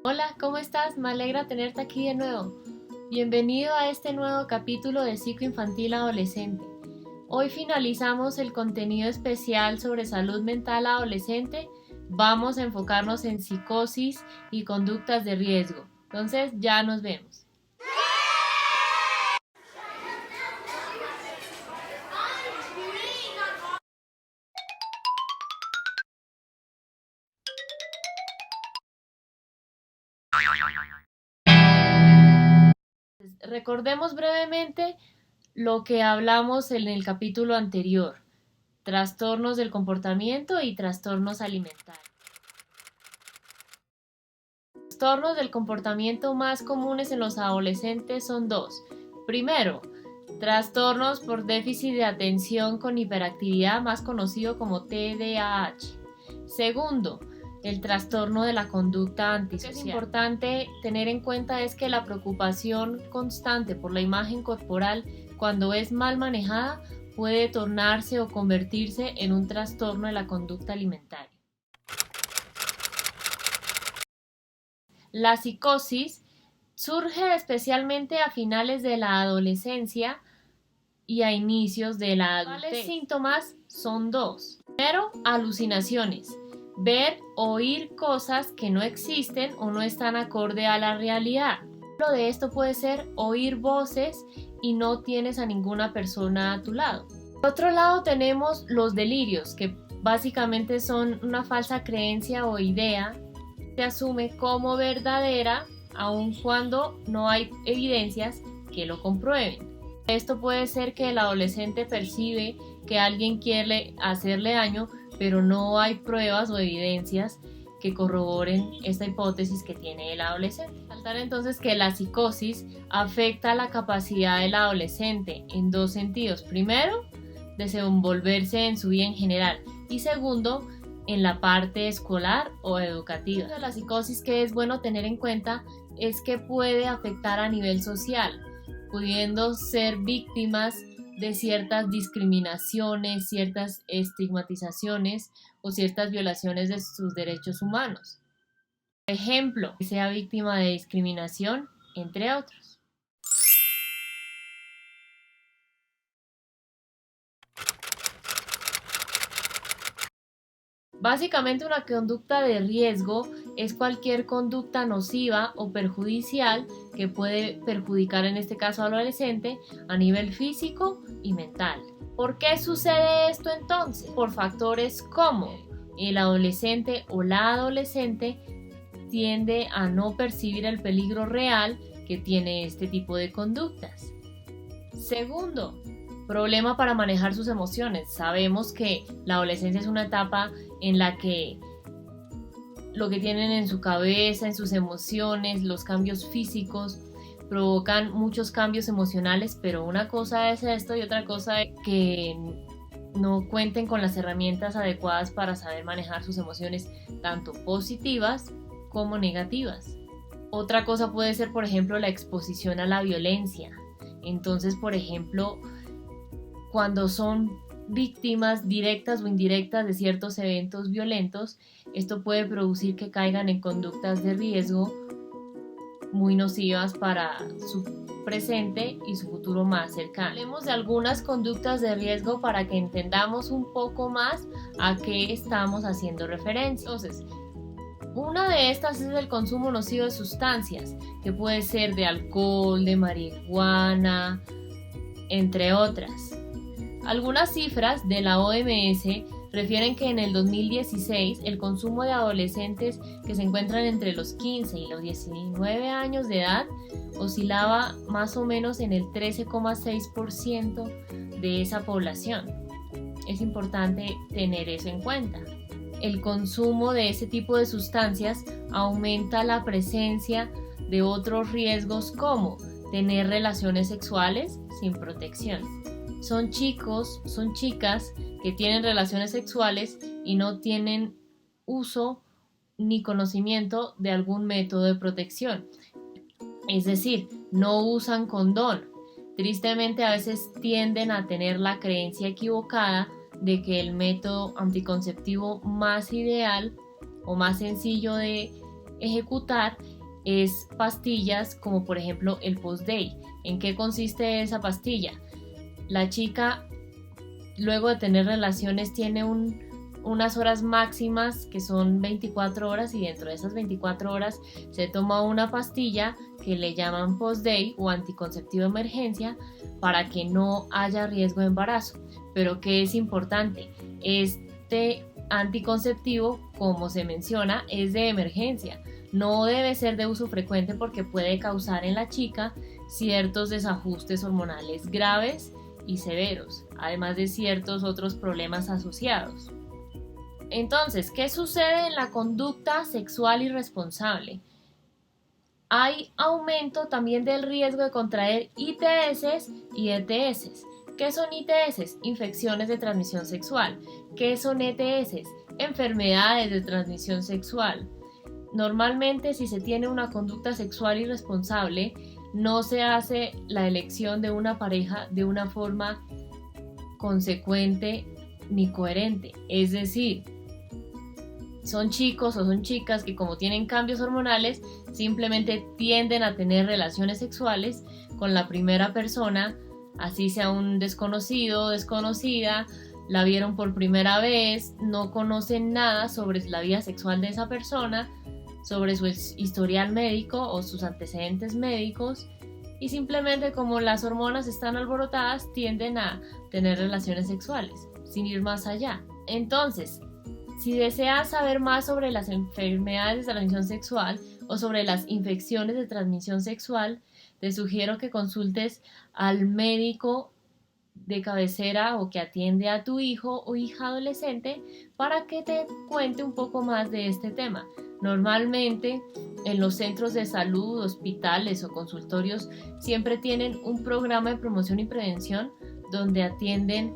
Hola, ¿cómo estás? Me alegra tenerte aquí de nuevo. Bienvenido a este nuevo capítulo de Psicoinfantil Adolescente. Hoy finalizamos el contenido especial sobre salud mental adolescente. Vamos a enfocarnos en psicosis y conductas de riesgo. Entonces, ya nos vemos. Recordemos brevemente lo que hablamos en el capítulo anterior: trastornos del comportamiento y trastornos alimentarios. Los trastornos del comportamiento más comunes en los adolescentes son dos. Primero, trastornos por déficit de atención con hiperactividad, más conocido como TDAH. Segundo, el trastorno de la conducta antisocial. Lo que es importante tener en cuenta es que la preocupación constante por la imagen corporal, cuando es mal manejada, puede tornarse o convertirse en un trastorno de la conducta alimentaria. La psicosis surge especialmente a finales de la adolescencia y a inicios de la adultez. Los síntomas son dos. Primero, alucinaciones. Ver o oír cosas que no existen o no están acorde a la realidad. Lo de esto puede ser oír voces y no tienes a ninguna persona a tu lado. Por otro lado tenemos los delirios, que básicamente son una falsa creencia o idea que se asume como verdadera aun cuando no hay evidencias que lo comprueben. Esto puede ser que el adolescente percibe que alguien quiere hacerle daño, pero no hay pruebas o evidencias que corroboren esta hipótesis que tiene el adolescente. Faltar entonces que la psicosis afecta la capacidad del adolescente en dos sentidos. Primero, desenvolverse en su vida en general, y segundo, en la parte escolar o educativa. La psicosis que es bueno tener en cuenta es que puede afectar a nivel social, pudiendo ser víctimas de ciertas discriminaciones, ciertas estigmatizaciones o ciertas violaciones de sus derechos humanos. Por ejemplo, que sea víctima de discriminación, entre otros. Básicamente, una conducta de riesgo es cualquier conducta nociva o perjudicial que puede perjudicar, en este caso al adolescente, a nivel físico y mental. ¿Por qué sucede esto entonces? Por factores como el adolescente o la adolescente tiende a no percibir el peligro real que tiene este tipo de conductas. Segundo, problema para manejar sus emociones. Sabemos que la adolescencia es una etapa en la que lo que tienen en su cabeza, en sus emociones, los cambios físicos, provocan muchos cambios emocionales, pero una cosa es esto y otra cosa es que no cuenten con las herramientas adecuadas para saber manejar sus emociones, tanto positivas como negativas. Otra cosa puede ser, por ejemplo, la exposición a la violencia. Entonces, por ejemplo, cuando son víctimas directas o indirectas de ciertos eventos violentos, esto puede producir que caigan en conductas de riesgo muy nocivas para su presente y su futuro más cercano. Hablemos de algunas conductas de riesgo para que entendamos un poco más a qué estamos haciendo referencia. Entonces, una de estas es el consumo nocivo de sustancias, que puede ser de alcohol, de marihuana, entre otras. Algunas cifras de la OMS refieren que en el 2016 el consumo de adolescentes que se encuentran entre los 15 y los 19 años de edad oscilaba más o menos en el 13,6% de esa población. Es importante tener eso en cuenta. El consumo de ese tipo de sustancias aumenta la presencia de otros riesgos, como tener relaciones sexuales sin protección. Son chicos, son chicas que tienen relaciones sexuales y no tienen uso ni conocimiento de algún método de protección. Es decir, no usan condón. Tristemente, a veces tienden a tener la creencia equivocada de que el método anticonceptivo más ideal o más sencillo de ejecutar es pastillas como por ejemplo el post-day. ¿En qué consiste esa pastilla? La chica, luego de tener relaciones, tiene unas horas máximas que son 24 horas, y dentro de esas 24 horas se toma una pastilla que le llaman post-day o anticonceptivo de emergencia para que no haya riesgo de embarazo. Pero ¿qué es importante? Este anticonceptivo, como se menciona, es de emergencia. No debe ser de uso frecuente porque puede causar en la chica ciertos desajustes hormonales graves y severos, además de ciertos otros problemas asociados. Entonces, ¿qué sucede en la conducta sexual irresponsable? Hay aumento también del riesgo de contraer ITS y ETS. ¿Qué son ITS? Infecciones de transmisión sexual. ¿Qué son ETS? Enfermedades de transmisión sexual. Normalmente, si se tiene una conducta sexual irresponsable, no se hace la elección de una pareja de una forma consecuente ni coherente. Es decir, son chicos o son chicas que, como tienen cambios hormonales, simplemente tienden a tener relaciones sexuales con la primera persona, así sea un desconocido o desconocida, la vieron por primera vez, no conocen nada sobre la vida sexual de esa persona, sobre su historial médico o sus antecedentes médicos, y simplemente, como las hormonas están alborotadas, tienden a tener relaciones sexuales, sin ir más allá. Entonces, si deseas saber más sobre las enfermedades de transmisión sexual o sobre las infecciones de transmisión sexual, te sugiero que consultes al médico de cabecera o que atiende a tu hijo o hija adolescente para que te cuente un poco más de este tema. Normalmente en los centros de salud, hospitales o consultorios siempre tienen un programa de promoción y prevención donde atienden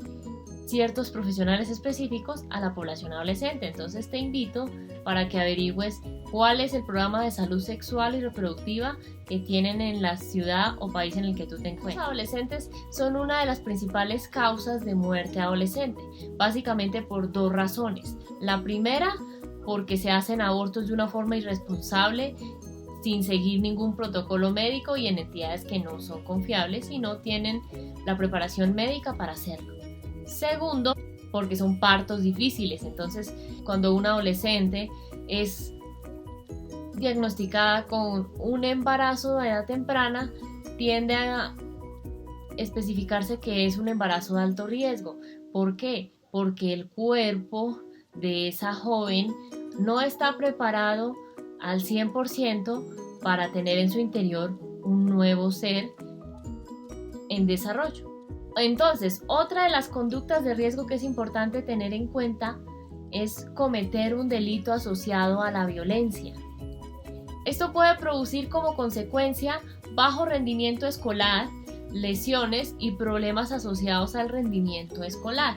ciertos profesionales específicos a la población adolescente. Entonces te invito para que averigües cuál es el programa de salud sexual y reproductiva que tienen en la ciudad o país en el que tú te encuentres. Los adolescentes son una de las principales causas de muerte adolescente, básicamente por dos razones. La primera, porque se hacen abortos de una forma irresponsable, sin seguir ningún protocolo médico y en entidades que no son confiables y no tienen la preparación médica para hacerlo. Segundo, porque son partos difíciles. Entonces, cuando una adolescente es diagnosticada con un embarazo de edad temprana, tiende a especificarse que es un embarazo de alto riesgo. ¿Por qué? Porque el cuerpo de esa joven no está preparado al 100% para tener en su interior un nuevo ser en desarrollo. Entonces, otra de las conductas de riesgo que es importante tener en cuenta es cometer un delito asociado a la violencia. Esto puede producir como consecuencia bajo rendimiento escolar, lesiones y problemas asociados al rendimiento escolar.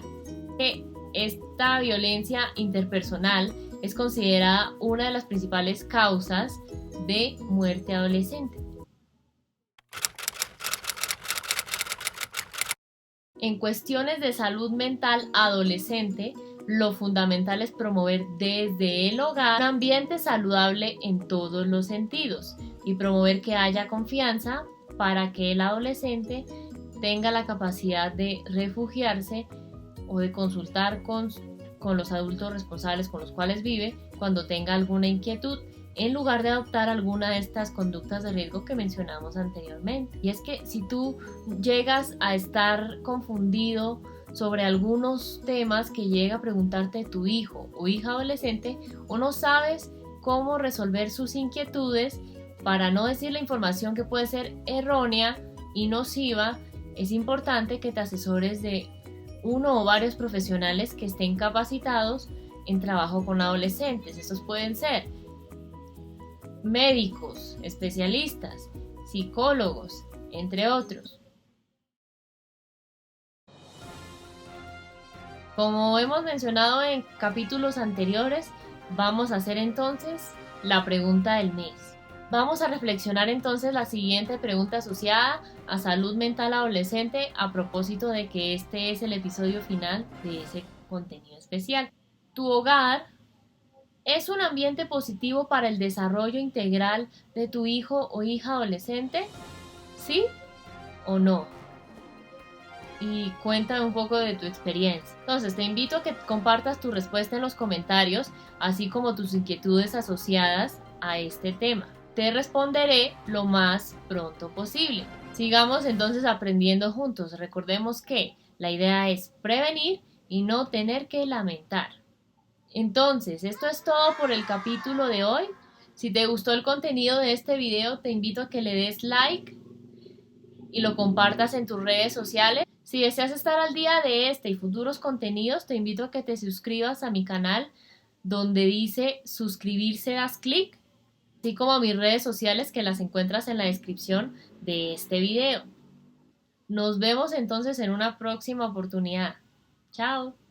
Esta violencia interpersonal es considerada una de las principales causas de muerte adolescente. En cuestiones de salud mental adolescente, lo fundamental es promover desde el hogar un ambiente saludable en todos los sentidos y promover que haya confianza para que el adolescente tenga la capacidad de refugiarse o de consultar con los adultos responsables con los cuales vive cuando tenga alguna inquietud, en lugar de adoptar alguna de estas conductas de riesgo que mencionamos anteriormente. Y es que si tú llegas a estar confundido sobre algunos temas que llega a preguntarte tu hijo o hija adolescente, o no sabes cómo resolver sus inquietudes, para no decir la información que puede ser errónea y nociva, es importante que te asesores de uno o varios profesionales que estén capacitados en trabajo con adolescentes. Estos pueden ser médicos, especialistas, psicólogos, entre otros. Como hemos mencionado en capítulos anteriores, vamos a hacer entonces la pregunta del mes. Vamos a reflexionar entonces la siguiente pregunta asociada a salud mental adolescente, a propósito de que este es el episodio final de ese contenido especial. ¿Tu hogar ¿Es un ambiente positivo para el desarrollo integral de tu hijo o hija adolescente? ¿Sí o no? Y cuéntame un poco de tu experiencia. Entonces, te invito a que compartas tu respuesta en los comentarios, así como tus inquietudes asociadas a este tema. Te responderé lo más pronto posible. Sigamos entonces aprendiendo juntos. Recordemos que la idea es prevenir y no tener que lamentar. Entonces, esto es todo por el capítulo de hoy. Si te gustó el contenido de este video, te invito a que le des like y lo compartas en tus redes sociales. Si deseas estar al día de este y futuros contenidos, te invito a que te suscribas a mi canal donde dice suscribirse, das clic, así como a mis redes sociales que las encuentras en la descripción de este video. Nos vemos entonces en una próxima oportunidad. Chao.